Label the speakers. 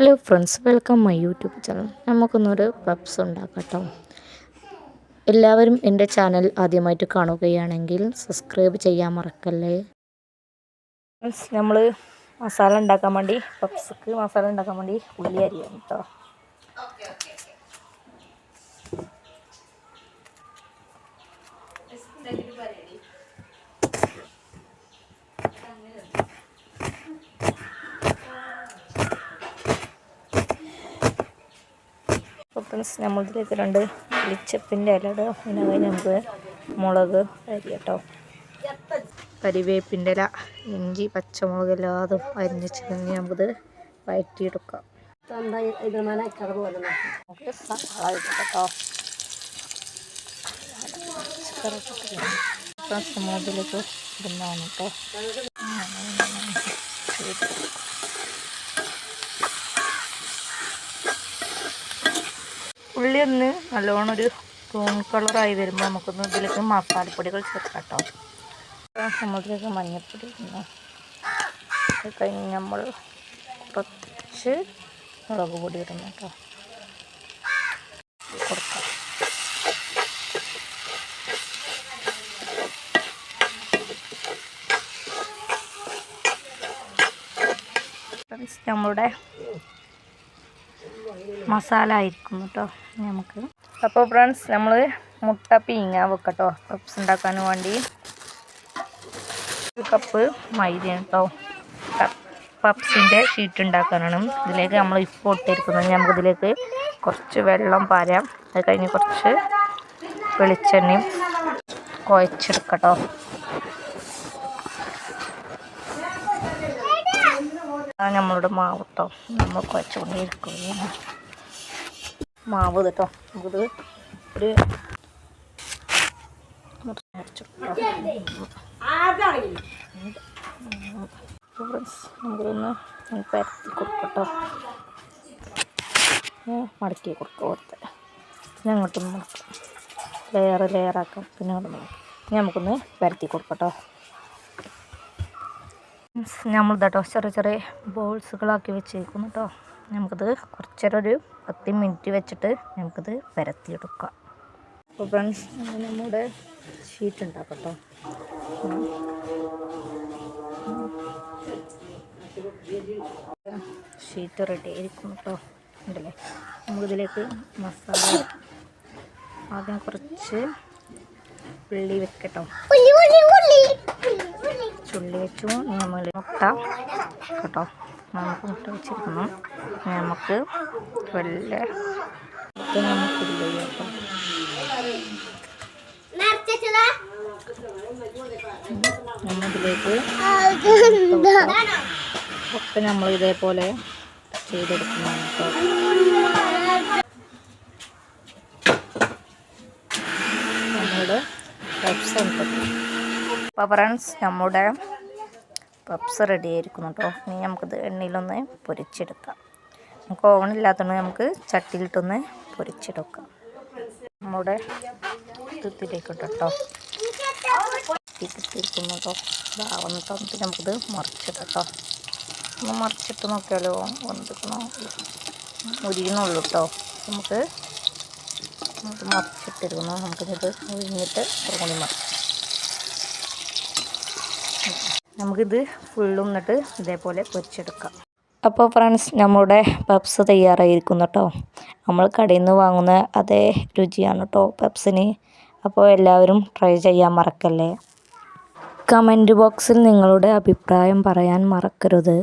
Speaker 1: Hello friends, welcome my YouTube channel. നമുക്കൊന്നൊരു puffs ഉണ്ടാക്കാം കേട്ടോ. എല്ലാവരും എൻ്റെ ചാനൽ ആദ്യമായിട്ട് കാണുകയാണെങ്കിൽ സബ്സ്ക്രൈബ് ചെയ്യാൻ മറക്കല്ലേ. നമ്മൾ മസാല ഉണ്ടാക്കാൻ വേണ്ടി ഉള്ളി അരിയാം കേട്ടോ. ഫ്രണ്ട്സ്, നമ്മളിതിലേക്ക് 2 വെളിച്ചപ്പിൻ്റെ ഇല ഇടുക. പിന്നെ കഴിഞ്ഞ് നമുക്ക് മുളക് അരി കേട്ടോ, കരിവേപ്പിൻ്റെ ഇല, ഇഞ്ചി, പച്ചമുളക് എല്ലാതും അരിഞ്ഞ് കഴിഞ്ഞ് നമുക്കിത് വഴറ്റിയെടുക്കാം. നമുക്ക് സവാള ഇടാം കേട്ടോ. നമ്മളിതിലേക്ക് ഇടുന്നതാണ് കേട്ടോ. ഉള്ളി ഒന്ന് നല്ലോണം ഒരു ബ്രൗൺ കളറായി വരുമ്പോൾ നമുക്കൊന്ന് ഇതിലേക്ക് മസാലപ്പൊടികൾ ചേർക്കാം കേട്ടോ. നമ്മളിതിലേക്ക് മഞ്ഞൾപ്പൊടി ഇടുന്നു. അത് കഴിഞ്ഞ് നമ്മൾ കുറച്ച് മുളക് പൊടി ഇടുന്നു കേട്ടോ. കൊടുക്കാം. നമ്മളുടെ മസാല ആയിരിക്കും കേട്ടോ നമുക്ക്. അപ്പോൾ ഫ്രണ്ട്സ്, നമ്മൾ മുട്ട പീങ്ങാൻ വെക്കട്ടോ പപ്സ് ഉണ്ടാക്കാൻ വേണ്ടി. 1 കപ്പ് മൈദ കേട്ടോ. പപ്സിൻ്റെ ഷീറ്റ് ഉണ്ടാക്കാനാണ്. ഇതിലേക്ക് നമ്മൾ ഇപ്പോൾ ഇട്ടിരിക്കുന്നത്. നമുക്കിതിലേക്ക് കുറച്ച് വെള്ളം പാരാം. അത് കഴിഞ്ഞ് കുറച്ച് വെളിച്ചെണ്ണയും കുഴച്ചെടുക്കട്ടോ. നമ്മളുടെ മാവ് കേട്ടോ, നമ്മൾ കുഴച്ചുകൊണ്ടേയിരിക്കുകയാണ്. മാവ് കേട്ടോ, നമുക്കിത് ഒരു നമുക്കിതൊന്ന് പരത്തി കൊടുക്കട്ടോ. മടക്കി കൊടുക്കുക. പിന്നെ അങ്ങോട്ടൊന്ന് മടക്കാം. ലെയറാക്കാം. പിന്നെ അങ്ങോട്ട് നമുക്കൊന്ന് പരത്തി കൊടുക്കട്ടോ. നമ്മളിതാട്ടോ ചെറിയ ബോൾസുകളാക്കി വെച്ചേക്കുന്നു കേട്ടോ. നമുക്കിത് കുറച്ചേരം ഒരു 10 മിനിറ്റ് വെച്ചിട്ട് നമുക്കിത് പരത്തിയെടുക്കാം. അപ്പോൾ ഫ്രണ്ട്സ്, നമ്മുടെ ഷീറ്റ് ഉണ്ടാക്കട്ടോ. ഷീറ്റ് റെഡി ആയിരിക്കും കേട്ടോ. ഉണ്ടല്ലേ, നമുക്കിതിലേക്ക് മസാല ആദ്യം കുറച്ച് ഉള്ളി വെക്കട്ടോ. ചുള്ളി വെച്ചു. നമ്മൾ മുട്ട കേട്ടോ, നമുക്ക് മുട്ട വെച്ചിരിക്കുന്നു. നമുക്ക് നമുക്കില്ല കേട്ടോ. നമ്മളിതിലേക്ക് ഒക്കെ നമ്മൾ ഇതേപോലെ ചെയ്തെടുക്കുന്നതാണ് കേട്ടോ. നമ്മുടെ പപ്സ് ഉണ്ട്. അപ്പോൾ ഫ്രണ്ട്സ്, നമ്മുടെ പപ്സ് റെഡി ആയിരിക്കുന്നു കേട്ടോ. ഇനി നമുക്കിത് എണ്ണയിലൊന്ന് പൊരിച്ചെടുക്കാം. നമുക്ക് ഓവണില്ലാത്തതുകൊണ്ട് നമുക്ക് ചട്ടിയിലിട്ടൊന്ന് പൊരിച്ചെടുക്കാം. നമ്മുടെ ഇതിലേക്ക് കേട്ടോ ഇട്ടിരിക്കുന്നു കേട്ടോ. ഇതാവുന്നിട്ടോ. എന്നിട്ട് നമുക്കിത് മറിച്ചിട്ടോ. ഒന്ന് മറിച്ചിട്ട് നോക്കിയാലോ വന്നിരിക്കണോ, മുരിയുന്നുള്ളൂ കേട്ടോ. നമുക്ക് മറിച്ചിട്ടിരിക്കുന്നു. നമുക്കിത് ഒഴിഞ്ഞിട്ട് കുറേ മറിച്ച് നമുക്കിത് ഫുള്ളും എന്നിട്ട് ഇതേപോലെ പൊരിച്ചെടുക്കാം. അപ്പോൾ ഫ്രണ്ട്സ്, നമ്മുടെ പപ്സ് തയ്യാറായിരിക്കുന്നു കേട്ടോ. നമ്മൾ കടയിൽ നിന്ന് വാങ്ങുന്ന അതേ രുചിയാണ് കേട്ടോ പപ്സിന്. അപ്പോൾ എല്ലാവരും ട്രൈ ചെയ്യാൻ മറക്കല്ലേ. കമൻറ്റ് ബോക്സിൽ നിങ്ങളുടെ അഭിപ്രായം പറയാൻ മറക്കരുത്.